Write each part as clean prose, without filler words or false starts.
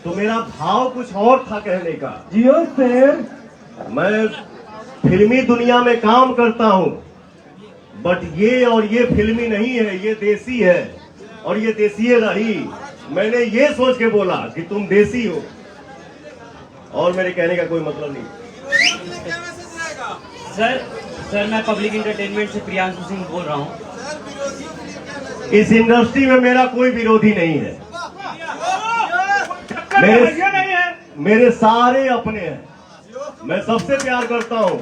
तो मेरा भाव कुछ और था कहने का। जियो सर। मैं फिल्मी दुनिया में काम करता हूँ, बट ये और ये फिल्मी नहीं है, ये देसी है और ये देसी रही। मैंने ये सोच के बोला कि तुम देसी हो, और मेरे कहने का कोई मतलब नहीं। सर मैं पब्लिक एंटरटेनमेंट से प्रियांशु सिंह बोल रहा हूँ। इस इंडस्ट्री में मेरा कोई विरोधी नहीं है, मेरे सारे अपने हैं। मैं सबसे प्यार करता हूँ,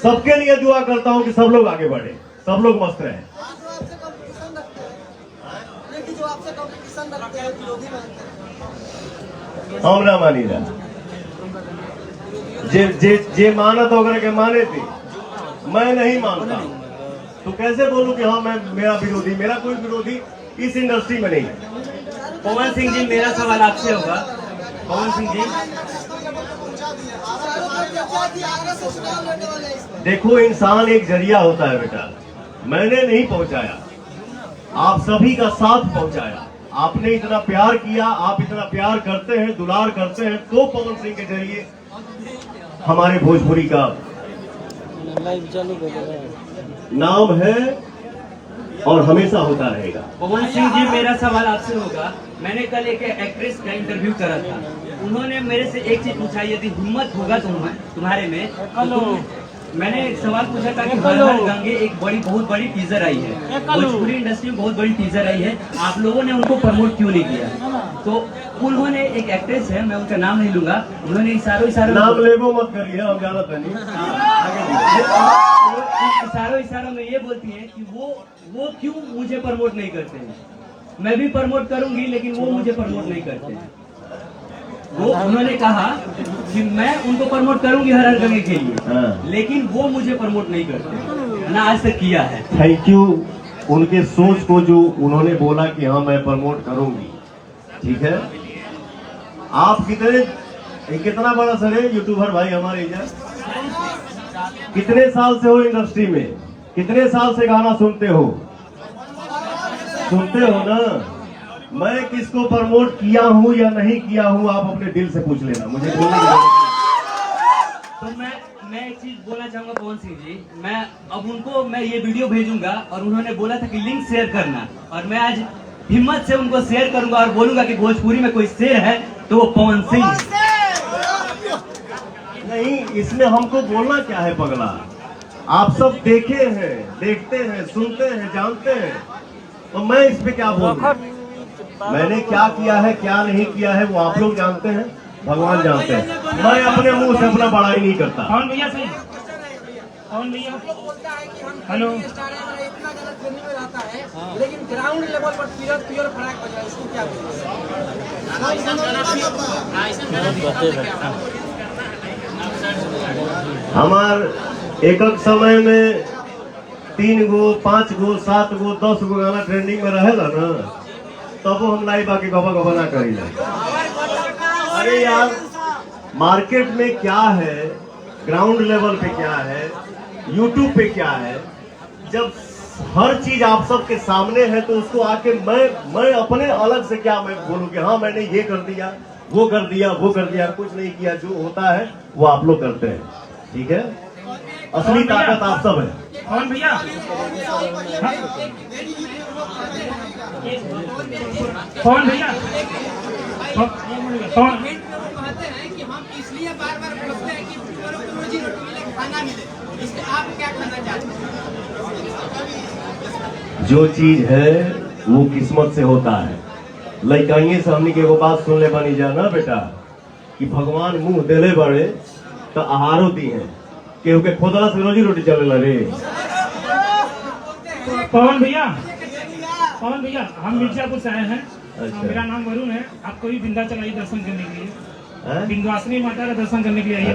सबके लिए दुआ करता हूँ कि सब लोग आगे बढ़े, सब लोग मस्त रहे। हम ना मानी जा जे मानत वगैरह के माने थी, मैं नहीं मानता। तो कैसे बोलूं कि हाँ मैं मेरा विरोधी, मेरा कोई विरोधी इस इंडस्ट्री में नहीं है। पवन सिंह जी, मेरा सवाल आपसे होगा। पवन सिंह जी, देखो इंसान एक जरिया होता है बेटा, मैंने नहीं पहुंचाया, आप सभी का साथ पहुंचाया। आपने इतना प्यार किया, आप इतना प्यार करते हैं, दुलार करते हैं, तो पवन सिंह के जरिए हमारे भोजपुरी का नाम है और हमेशा होता रहेगा। पवन सिंह जी, मेरा सवाल आपसे होगा। मैंने कल एक एक्ट्रेस का इंटरव्यू करा था, उन्होंने मेरे से एक चीज पूछा, यदि हिम्मत होगा तुम्हारे में तो मैंने एक सवाल पूछा था कि हर हर गंगे एक बहुत बड़ी टीजर आई है, भोजपुरी इंडस्ट्री में बहुत बड़ी टीजर आई है, आप लोगों ने उनको प्रमोट क्यों नहीं किया? तो उन्होंने, एक एक्ट्रेस है, मैं उनका नाम नहीं लूंगा, उन्होंने इशारों नाम लेबो मत करिए, हम जानत नहीं। इशारों में ये बोलती है कि वो क्यों मुझे प्रमोट नहीं करते हैं। मैं भी प्रमोट करूंगी लेकिन वो मुझे प्रमोट नहीं करते हैं। वो उन्होंने कहा कि मैं उनको प्रमोट करूंगी हर हर गंगे के लिए, लेकिन वो मुझे प्रमोट नहीं करते, ना आज तक किया है। थैंक यू उनके सोच को, जो उन्होंने बोला कि हाँ मैं प्रमोट करूंगी। ठीक है, आप कितना बड़ा सर है यूट्यूबर भाई हमारे इधर, कितने साल से हो इंडस्ट्री में, कितने साल से गाना सुनते हो ना? मैं किसको प्रमोट किया हूँ या नहीं किया हूँ, आप अपने दिल से पूछ लेना, मुझे बोलने की जरूरत नहीं। तो मैं एक चीज बोलना चाहूंगा पवन सिंह जी, अब उनको मैं ये वीडियो भेजूंगा और उन्होंने बोला था कि लिंक शेयर करना, और मैं आज हिम्मत से उनको शेयर करूंगा और बोलूंगा कि भोजपुरी में कोई शेर है तो वो पवन सिंह नहीं। इसमें हमको बोलना क्या है पगला, आप सब देखे हैं, देखते हैं, सुनते हैं, जानते हैं, तो मैं इस पे क्या बोलूं? मैंने क्या किया है क्या नहीं किया है वो आप लोग जानते हैं, भगवान जानते हैं। मैं अपने मुंह से अपना बड़ाई नहीं करता। कौन भैया सही? कौन भैया? हेलो। लेकिन ग्राउंड लेवल पर प्योर फराक बजा, इसको क्या हमार एक समय में 3 गो 5 गो 7 गो 10 गो गाना ट्रेंडिंग में रहेला ना, तब वो हम लाइव आके गबा ना करी। अरे यार, मार्केट में क्या है, ग्राउंड लेवल पे क्या है, यूट्यूब पे क्या है, जब हर चीज आप सबके सामने है तो उसको आके मैं अपने अलग से क्या मैं बोलूं कि हाँ मैंने ये कर दिया, वो कर दिया, वो कर दिया, कुछ नहीं किया। जो होता है वो आप लोग करते हैं, ठीक है? असली ताकत आप सब है। कौन भैया? कौन भैया? कौन? कहते हैं कि हम इसलिए बार-बार पूछते हैं कि रोजी रोटी मिले, खाना मिले, इससे आप क्या कहना चाहते हैं? जो चीज है वो किस्मत से होता है। लइकाइए से हमनी के एगो बात सुन ले बनी जा ना बेटा, कि भगवान मुंह देले बड़े तो आहारो दी है, केहू के खोदला से रोजी रोटी चलेला रे। पवन भैया, हम मिर्जापुर से आए हैं। अच्छा। मेरा नाम वरुण है। आपको भी विंध्याचल आइए दर्शन करने के लिए, विंध्यवासिनी माता का दर्शन करने के लिए आइए।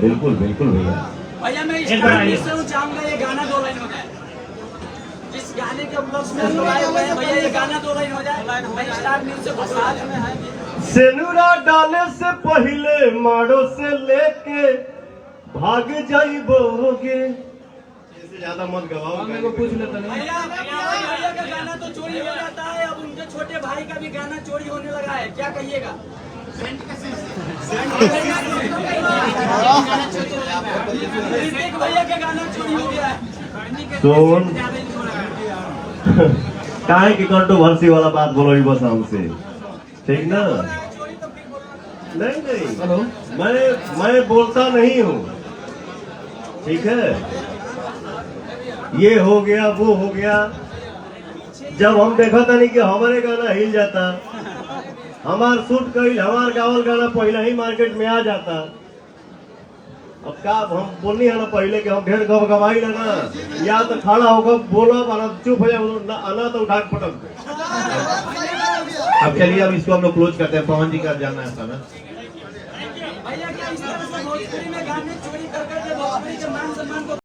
बिल्कुल बिल्कुल भैया। भैया मैं इससे चाहूंगा ये गाना 2 लाइन हो जाए, जिस गाने के उपलक्ष्य में लोग आए हुए हैं, भैया ये गाना 2 लाइन हो जाए। मैं स्टार न्यूज़ से साथ में है। सेनुरा डाले से पहले माड़ो से लेके भाग जाइबोगे, से ज्यादा मत गवाओ। मेरे को पूछ लेता नहीं। भैया का गाना तो चोरी हो जाता है, अब उनके छोटे भाई का भी गाना चोरी होने लगा है, क्या कहिएगा? भैया का गाना चोरी हो गया है। सुन काहे की कंट्रोवर्सी वाला बात बोलो ही बस हमसे, ठीक ना? नहीं हेलो, मैं बोलता नहीं हूँ, ठीक है? ये हो गया वो हो गया, जब हम देखा था नहीं कि हमारे गाना हिल जाता, हमार शूट कईल हमार गावल गाना पहले ही मार्केट में आ जाता। अब का हम बोलनी है ना पहले कि हम ढेर गवाई ना, या तो खड़ा होकर बोलो ना चुप हो जाओ ना तो उठा के पटक दो। अब चलिए, अब इसको हम लोग क्लोज करते हैं। पवन जी का जाना है ना। भैया क्या इस तरह से भोजपुरी में गाने चोरी कर करके भोजपुरी के मान सम्मान को